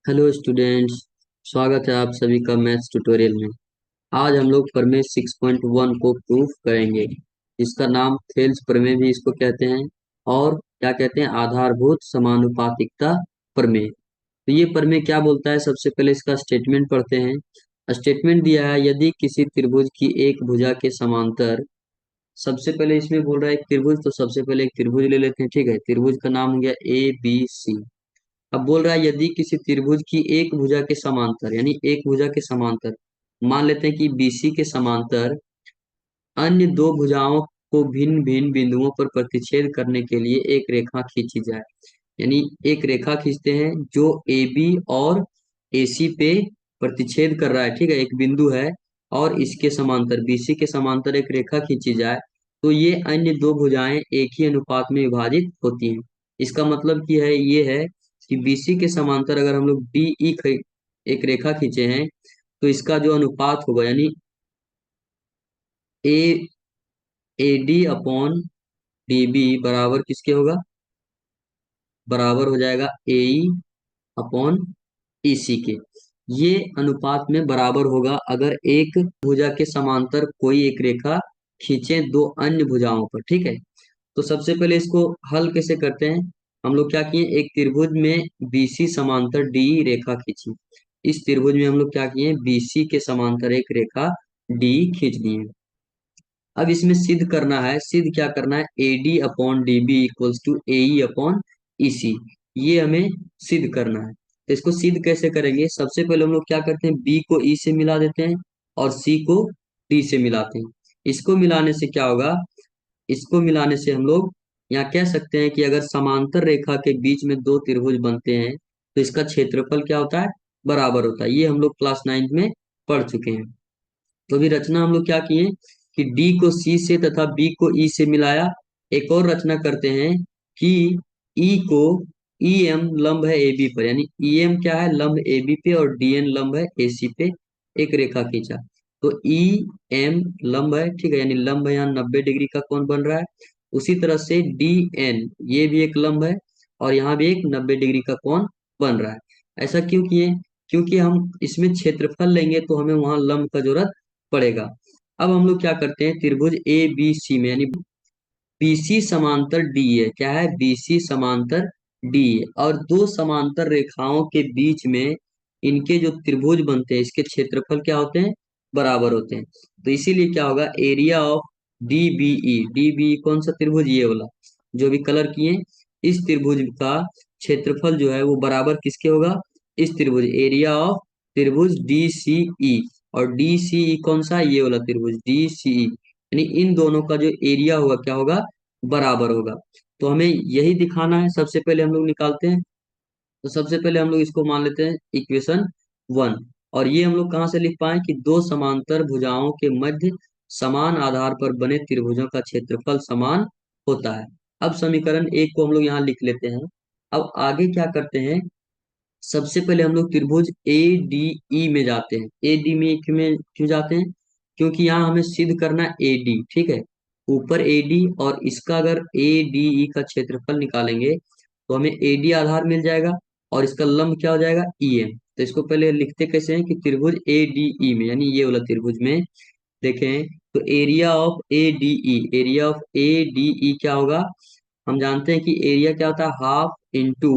Hello students. स्वागत है आप सभी का मैथ्स ट्यूटोरियल में। आज हम लोग प्रमेय 6.1 को प्रूफ करेंगे। इसका नाम थेल्स प्रमेय भी इसको कहते हैं और क्या कहते हैं, आधारभूत समानुपातिकता प्रमेय। तो ये प्रमेय क्या बोलता है, सबसे पहले इसका स्टेटमेंट पढ़ते हैं। स्टेटमेंट दिया है, यदि किसी त्रिभुज की एक भुजा के समांतर। सबसे पहले इसमें बोल रहा है एक त्रिभुज, तो सबसे पहले एक त्रिभुज ले लेते हैं। ठीक है, त्रिभुज का नाम हो गया ABC। अब बोल रहा है यदि किसी त्रिभुज की एक भुजा के समांतर, यानी एक भुजा के समांतर, मान लेते हैं कि BC के समांतर अन्य दो भुजाओं को भिन्न भिन्न बिंदुओं पर प्रतिच्छेद करने के लिए एक रेखा खींची जाए। यानी एक रेखा खींचते हैं जो AB और AC पे प्रतिच्छेद कर रहा है। ठीक है, एक बिंदु है और इसके समांतर BC के समांतर एक रेखा खींची जाए, तो ये अन्य दो भुजाएं एक ही अनुपात में विभाजित होती हैं। इसका मतलब की है ये है कि BC के समांतर अगर हम लोग DE एक रेखा खींचे हैं, तो इसका जो अनुपात होगा, यानी ए AD अपॉन DB बराबर किसके होगा, बराबर हो जाएगा AE अपॉन EC के। ये अनुपात में बराबर होगा अगर एक भुजा के समांतर कोई एक रेखा खींचे दो अन्य भुजाओं पर। ठीक है, तो सबसे पहले इसको हल कैसे करते हैं। हम लोग क्या किए, एक त्रिभुज में BC समांतर DE रेखा खींची। इस त्रिभुज में हम लोग क्या किए, BC के समांतर एक रेखा DE खींच दिए। अब इसमें सिद्ध करना है, सिद्ध क्या करना है, AD upon DB equals to AE upon EC। ये हमें सिद्ध करना है। तो इसको सिद्ध कैसे करेंगे, सबसे पहले हम लोग क्या करते हैं, B को E से मिला देते हैं और C को D से मिलाते हैं। इसको मिलाने से क्या होगा, इसको मिलाने से हम लोग यहाँ कह सकते हैं कि अगर समांतर रेखा के बीच में दो त्रिभुज बनते हैं तो इसका क्षेत्रफल क्या होता है, बराबर होता है। ये हम लोग क्लास 9 में पढ़ चुके हैं। तो अभी रचना हम लोग क्या किए कि D को C से तथा B को E से मिलाया। एक और रचना करते हैं कि E को EM लंब है AB पर, यानी EM क्या है, लंब AB पे, और DN लंब है AC पे, एक रेखा खींचा। तो EM लंब है, ठीक है, यानी लंब है, यहाँ 90 डिग्री का कोण बन रहा है। उसी तरह से DN ये भी एक लंब है और यहाँ भी एक 90 डिग्री का कोण बन रहा है। ऐसा क्यों किए, क्योंकि हम इसमें क्षेत्रफल लेंगे तो हमें वहां लंब का जरूरत पड़ेगा। अब हम लोग क्या करते हैं, त्रिभुज ABC में, यानी BC समांतर डी है, क्या है, BC समांतर डी है, और दो समांतर रेखाओं के बीच में इनके जो त्रिभुज बनते हैं इसके क्षेत्रफल क्या होते हैं, बराबर होते हैं। तो इसीलिए क्या होगा, एरिया ऑफ DBE कौन सा त्रिभुज, ये वाला जो भी कलर किए, इस त्रिभुज का क्षेत्रफल जो है वो बराबर किसके होगा, इस त्रिभुज एरिया ऑफ त्रिभुज DCE। और DCE कौन सा, ये वाला त्रिभुज DCE, यानी इन दोनों का जो एरिया होगा क्या होगा, बराबर होगा। तो हमें यही दिखाना है। सबसे पहले हम लोग निकालते हैं, तो सबसे पहले हम लोग इसको मान लेते हैं इक्वेशन 1। और ये हम लोग कहाँ से लिख पाए कि दो समांतर भुजाओं के मध्य समान आधार पर बने त्रिभुजों का क्षेत्रफल समान होता है। अब समीकरण 1 को हम लोग यहाँ लिख लेते हैं। अब आगे क्या करते हैं, सबसे पहले हम लोग त्रिभुज ADE में जाते हैं। AD में क्यों जाते हैं, क्योंकि यहाँ हमें सिद्ध करना है AD। ठीक है, ऊपर AD और इसका अगर ADE का क्षेत्रफल निकालेंगे तो हमें AD आधार मिल जाएगा और इसका लंब क्या हो जाएगा, EM। तो इसको पहले लिखते कैसे हैं कि त्रिभुज ADE में, यानी ये वाला त्रिभुज में देखें तो area of ADE, area of ADE क्या होगा, हम जानते हैं कि एरिया क्या होता है, हाफ इंटू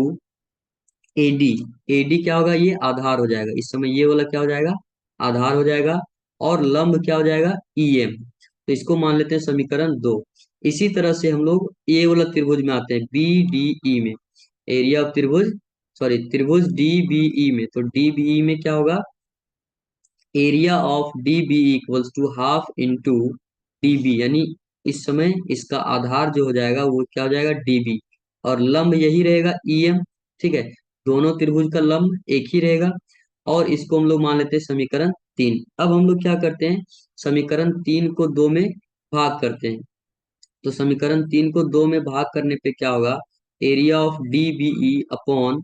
AD। AD क्या होगा, ये आधार हो जाएगा, इस समय ये वाला क्या हो जाएगा, आधार हो जाएगा, और लंब क्या हो जाएगा, EM। तो इसको मान लेते हैं समीकरण 2। इसी तरह से हम लोग ये वाला त्रिभुज में आते हैं BDE में, एरिया ऑफ त्रिभुज, सॉरी त्रिभुज DBE में। तो DBE में क्या होगा, area of DBE equals to half into DB, यानी इस समय इसका आधार जो हो जाएगा वो क्या हो जाएगा, DB, और लंब यही रहेगा EM। ठीक है, दोनों त्रिभुज का लंब एक ही रहेगा। और इसको हम लोग मान लेते हैं समीकरण 3। अब हम लोग क्या करते हैं, समीकरण 3 को 2 में भाग करते हैं। तो समीकरण 3 को 2 में भाग करने पे क्या होगा, area of DBE upon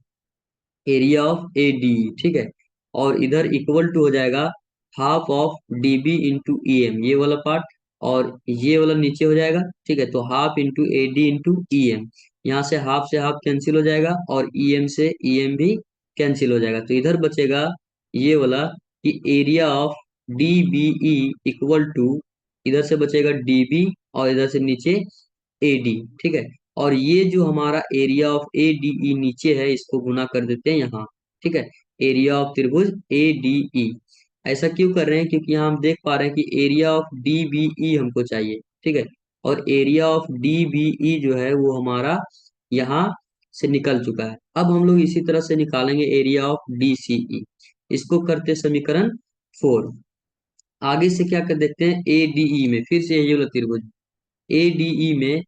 area of ADE। ठीक है, और इधर इक्वल टू हो जाएगा half of DB into EM, ये वाला पार्ट, और ये वाला नीचे हो जाएगा। ठीक है, तो half into AD into EM, यहाँ से हाफ कैंसिल हो जाएगा और EM से EM भी कैंसिल हो जाएगा। तो इधर बचेगा ये वाला कि area of D B E equal to, इधर से बचेगा डी बी और इधर से नीचे ए डी। ठीक है। और ये जो हमारा एरिया ऑफ ए डी ई नीचे है, इसको गुना कर देते हैं यहाँ। ठीक है। एरिया ऑफ त्रिभुज ए डी ई। ऐसा क्यों कर रहे हैं? क्योंकि यहाँ हम देख पा रहे हैं कि area of D B E हमको चाहिए। ठीक है। और area of D B E जो है वो हमारा यहाँ से निकल चुका है। अब हम लोग इसी तरह से निकालेंगे एरिया ऑफ डी सी ई। इसको करते समीकरण 4। आगे से क्या कर देखते हैं, ए डी ई में फिर से यही वाला त्रिभुज एडीई में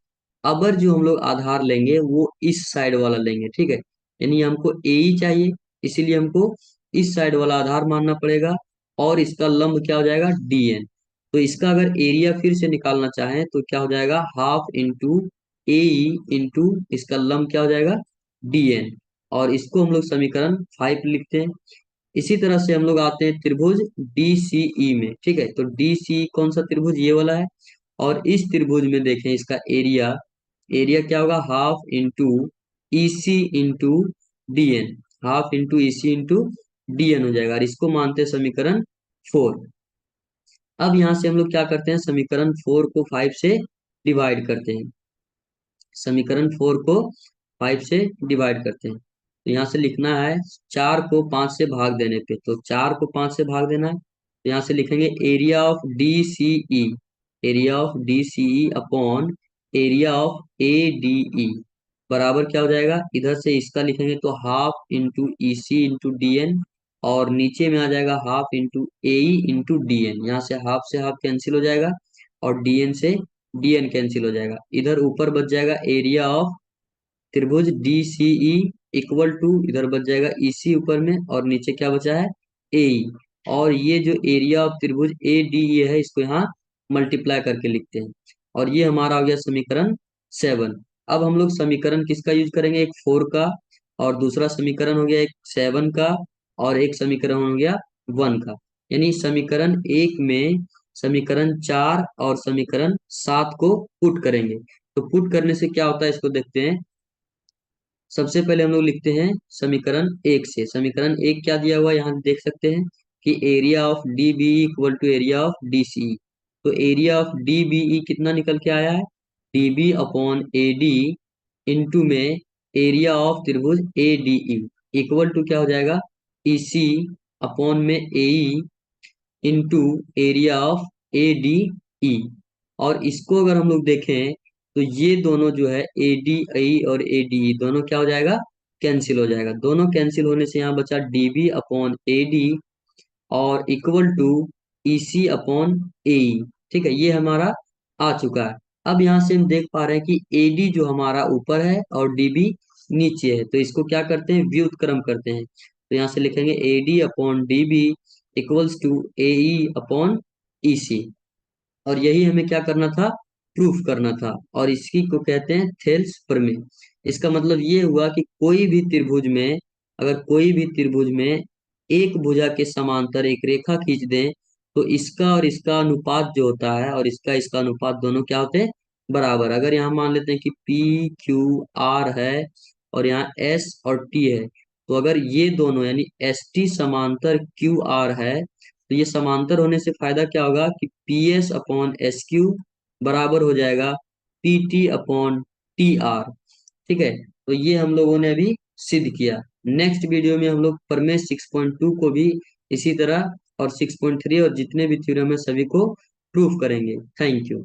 अबर जो हम लोग आधार लेंगे वो इस साइड वाला लेंगे। ठीक है। यानी हमको एई चाहिए, इसीलिए हमको इस साइड वाला आधार मानना पड़ेगा। और इसका लंब क्या हो जाएगा, डीएन। तो इसका अगर एरिया फिर से निकालना चाहें तो क्या हो जाएगा, हाफ इंटू एई इंटू इसका लंब क्या हो जाएगा, डीएन। और इसको हम लोग समीकरण 5 लिखते हैं। इसी तरह से हम लोग आते हैं त्रिभुज डीसीई में। ठीक है। तो डीसीई कौन सा त्रिभुज, ये वाला है। और इस त्रिभुज में देखें इसका एरिया, एरिया क्या होगा, half into EC into DN. Half into EC into DN हो जाएगा। और इसको मानते हैं समीकरण 4। अब यहां से हम लोग क्या करते हैं, समीकरण 4 को 5 से डिवाइड करते हैं। समीकरण 4 को 5 से डिवाइड करते हैं। तो यहाँ से लिखना है 4 को 5 से भाग देने पे, तो 4 को 5 से भाग देना है। तो यहाँ से लिखेंगे area of D C E, area of D C E upon area of A D E बराबर क्या हो जाएगा, इधर से इसका लिखेंगे तो half into E C into D N. और नीचे में आ जाएगा half into A into D N. यहाँ से हाफ कैंसिल हो जाएगा और डीएन से डीएन कैंसिल हो जाएगा। इधर ऊपर बच जाएगा एरिया ऑफ त्रिभुज D C E equal to, इधर बच जाएगा ईसी ऊपर में और नीचे क्या बचा है, ए। और ये जो एरिया ऑफ त्रिभुज ए डी ई है इसको यहाँ मल्टीप्लाई करके लिखते हैं। और ये हमारा हो गया समीकरण 7। अब हम लोग समीकरण किसका यूज करेंगे, एक 4 का, और दूसरा समीकरण हो गया एक 7 का, और एक समीकरण हो गया 1 का। यानी समीकरण 1 में समीकरण 4 और समीकरण 7 को पुट करेंगे। तो पुट करने से क्या होता है इसको देखते हैं। सबसे पहले हम लोग लिखते हैं समीकरण 1 से। समीकरण 1 क्या दिया हुआ है यहाँ देख सकते हैं कि area of D B equal to area of D C. तो area of D B E कितना निकल के आया है, D B upon A D into में एरिया ऑफ त्रिभुज A D E equal to क्या हो जाएगा, ई सी अपॉन में A into area of A D E. और इसको अगर हम लोग देखें तो ये दोनों जो है ए डी आई और ए डी ई दोनों क्या हो जाएगा, कैंसिल हो जाएगा। दोनों कैंसिल होने से यहाँ बचा D B upon A D और equal to E C upon A. ठीक है, ये हमारा आ चुका है। अब यहाँ से हम देख पा रहे हैं कि ए डी जो हमारा ऊपर है और डी बी नीचे है, तो इसको क्या करते हैं, व्युत्क्रम करते हैं। तो यहाँ से लिखेंगे A D upon D B equals to A E upon E C. और यही हमें क्या करना था, प्रूफ करना था। और इसी को कहते हैं थेल्स प्रमेय। इसका मतलब ये हुआ कि कोई भी त्रिभुज में, अगर कोई भी त्रिभुज में एक भुजा के समांतर एक रेखा खींच दें तो इसका और इसका अनुपात जो होता है, और इसका इसका अनुपात दोनों क्या होते हैं, बराबर। अगर यहाँ मान लेते हैं कि पी क्यू आर है और यहाँ एस और टी है, तो अगर ये दोनों यानी एस टी समांतर क्यू आर है, तो ये समांतर होने से फायदा क्या होगा कि P S upon S Q बराबर हो जाएगा P T upon T R. ठीक है। तो ये हम लोगों ने अभी सिद्ध किया। नेक्स्ट वीडियो में हम लोग प्रमेय 6.2 को भी इसी तरह, और 6.3 और जितने भी थ्योरम है सभी को प्रूफ करेंगे। Thank you.